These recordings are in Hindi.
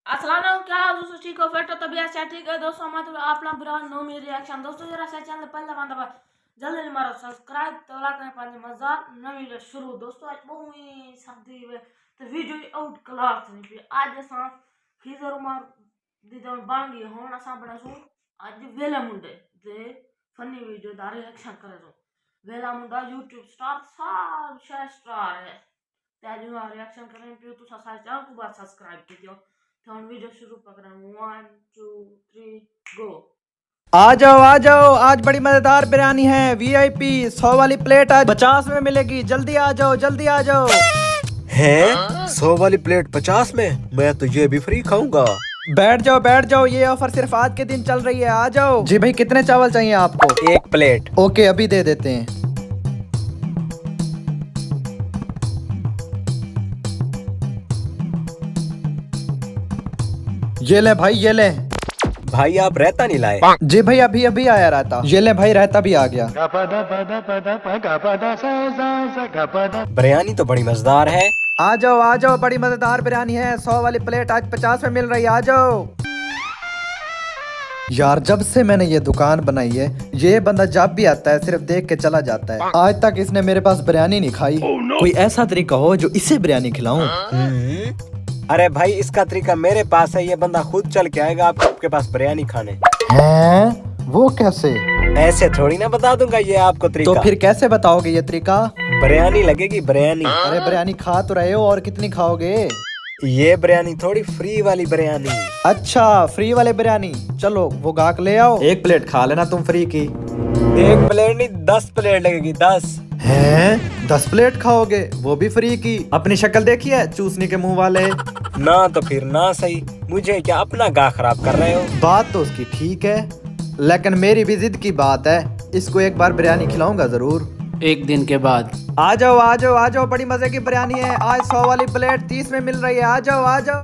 अस्सलाम क्या हाल दोस्तों ठीक हो फिर तो तबीयत से ठीक है दोस्तों हमारे आप लोग बुरा नो मेरी रिएक्शन दोस्तों जरा से चैनल पहले बंदा पर जल्दी मारो सब्सक्राइब तो लाकर पाने मजाक न वीडियो शुरू दोस्तों आज बहुत सर्दी है तो वीडियो आउट क्लास नहीं पे आज असा खीजर मार दीदा बांगी होना सा बड़ा सो आज वेला मुंडे दे फनी वीडियो दा रिएक्शन करे सो वेला मुंडा YouTube स्टार साल शे स्टार है त्याजी रिएक्शन करें पे तो चैनल को बात सब्सक्राइब कीजिए तो वीडियो शुरू पकड़ा 1 2 3 गो। आ जाओ आज बड़ी मजेदार बिरयानी है वीआईपी 100 वाली प्लेट आज 50 में मिलेगी। जल्दी आ जाओ जल्दी आ जाओ। है 100 वाली प्लेट 50 में? मैं तो ये भी फ्री खाऊंगा। बैठ जाओ ये ऑफर सिर्फ आज के दिन चल रही है। आ जाओ जी भाई कितने चावल चाहिए आपको? 1 प्लेट। ओके अभी दे देते हैं। ये ले भाई ये ले। भाई आप रहता नहीं लाए? जी भाई अभी अभी आया रहता। ये ले भाई रहता भी आ गया। बिरयानी तो बड़ी मजेदार है। आ जाओ बड़ी मजेदार बिरयानी है। 100 वाली प्लेट आज 50 में मिल रही है। आ जाओ यार जब से मैंने ये दुकान बनाई है ये बंदा जब भी आता है सिर्फ देख के चला जाता है। आज तक इसने मेरे पास बिरयानी नहीं खाई। कोई ऐसा तरीका हो जो इसे बिरयानी खिलाऊं। अरे भाई इसका तरीका मेरे पास है। ये बंदा खुद चल के आएगा आपके पास बिरयानी खाने। हैं? वो कैसे? ऐसे थोड़ी ना बता दूंगा ये आपको तरीका। तो फिर कैसे बताओगे ये तरीका? बिरयानी लगेगी बिरयानी। अरे बिरयानी खा तो रहे हो और कितनी खाओगे? ये बिरयानी थोड़ी फ्री वाली बिरयानी। अच्छा फ्री वाले बिरयानी चलो वो गाहक ले आओ। 1 प्लेट खा लेना तुम फ्री की। 1 प्लेट नहीं 10 प्लेट लगेगी 10। हैं? 10 प्लेट खाओगे वो भी फ्री की? अपनी शक्ल देखी है चूसने के मुंह वाले। ना तो फिर ना सही। मुझे क्या अपना गाह खराब कर रहे हो? बात तो उसकी ठीक है लेकिन मेरी भी जिद की बात है। इसको एक बार बिरयानी खिलाऊंगा जरूर। 1 दिन के बाद। आ जाओ बड़ी मजे की बिरयानी है। आज 100 वाली प्लेट 30 में मिल रही है। आ जाओ।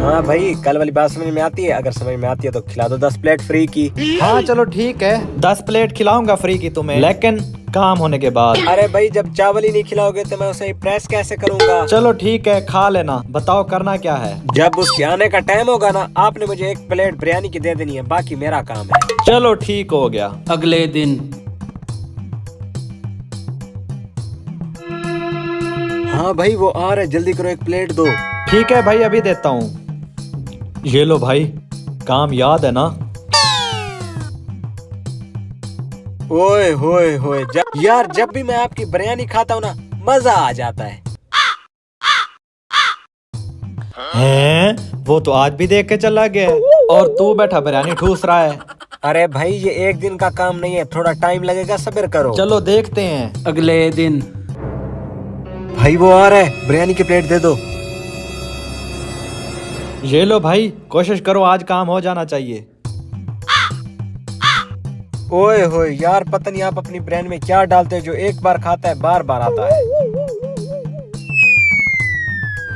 हाँ भाई कल वाली बात समझ में आती है? अगर समझ में आती है तो खिला दो 10 प्लेट फ्री की। हाँ चलो ठीक है 10 प्लेट खिलाऊंगा फ्री की तुम्हें लेकिन काम होने के बाद। अरे भाई जब चावल ही नहीं खिलाओगे तो मैं उसे प्रेस कैसे करूंगा? चलो ठीक है खा लेना। बताओ करना क्या है? जब उसके आने का टाइम होगा ना आपने मुझे 1 प्लेट बिरयानी की दे देनी है। बाकी मेरा काम है। चलो ठीक हो गया। अगले दिन। हाँ भाई वो आ रहा है जल्दी करो 1 प्लेट दो। ठीक है भाई अभी देता हूँ। ये लो भाई काम याद है ना? ओए होए होए यार जब भी मैं आपकी बिरयानी खाता हूँ ना मजा आ जाता है। हैं? वो तो आज भी देख के चला गया और तू बैठा बिरयानी ठूस रहा है। अरे भाई ये 1 दिन का काम नहीं है। थोड़ा टाइम लगेगा सब्र करो। चलो देखते हैं। अगले दिन। भाई वो आ रहा है बिरयानी की प्लेट दे दो। ये लो भाई कोशिश करो आज काम हो जाना चाहिए। ओए होए यार पता नहीं आप अपनी बिरयानी में क्या डालते हो जो एक बार खाता है बार बार आता है।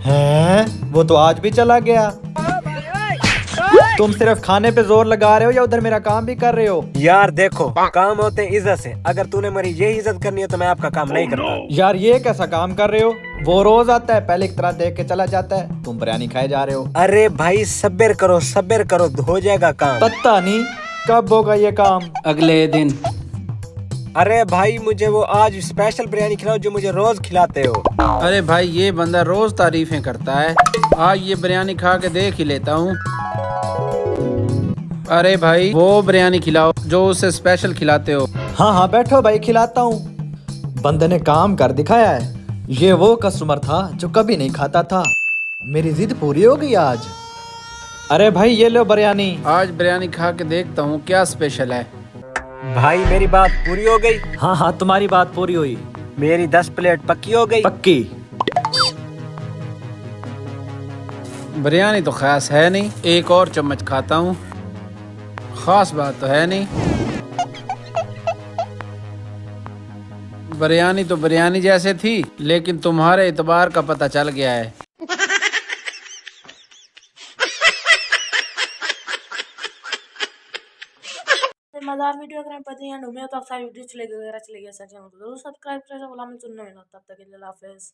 हैं? वो तो आज भी चला गया। तुम सिर्फ खाने पे जोर लगा रहे हो या उधर मेरा काम भी कर रहे हो? यार देखो काम होते हैं इज्जत से। अगर तूने मेरी ये इज्जत करनी है तो मैं आपका काम नहीं करता। यार ये कैसा काम कर रहे हो? वो रोज आता है पहले की तरह देख के चला जाता है। तुम बिरयानी खाए जा रहे हो। अरे भाई सब्र करो हो जाएगा काम। पता नहीं कब होगा ये काम। अगले दिन। अरे भाई मुझे वो आज स्पेशल बिरयानी खिलाओ जो मुझे रोज खिलाते हो। अरे भाई ये बंदा रोज तारीफें करता है। आज ये बिरयानी खा के देख ही लेता हूँ। अरे भाई वो बिरयानी खिलाओ जो उसे स्पेशल खिलाते हो। हाँ बैठो भाई खिलाता हूँ। बंदे ने काम कर दिखाया है। ये वो कस्टमर था जो कभी नहीं खाता था। मेरी जिद पूरी हो गई आज। अरे भाई ये लो बिरयानी। आज बिरयानी खा के देखता हूँ क्या स्पेशल है। भाई मेरी बात पूरी हो गई? हाँ तुम्हारी बात पूरी हुई। मेरी 10 प्लेट पक्की हो गई? पक्की। बिरयानी तो खास है नहीं। एक और चम्मच खाता हूँ। खास बात तो है नहीं। बिरयानी तो बिरयानी जैसे थी लेकिन तुम्हारे इतबार का पता चल गया है। मज़ेदार वीडियो अगर पता है तो अक्सर वीडियो चले गए सच जरूर सब्सक्राइब करें। तब तक के लिए अल्लाह हाफिज़।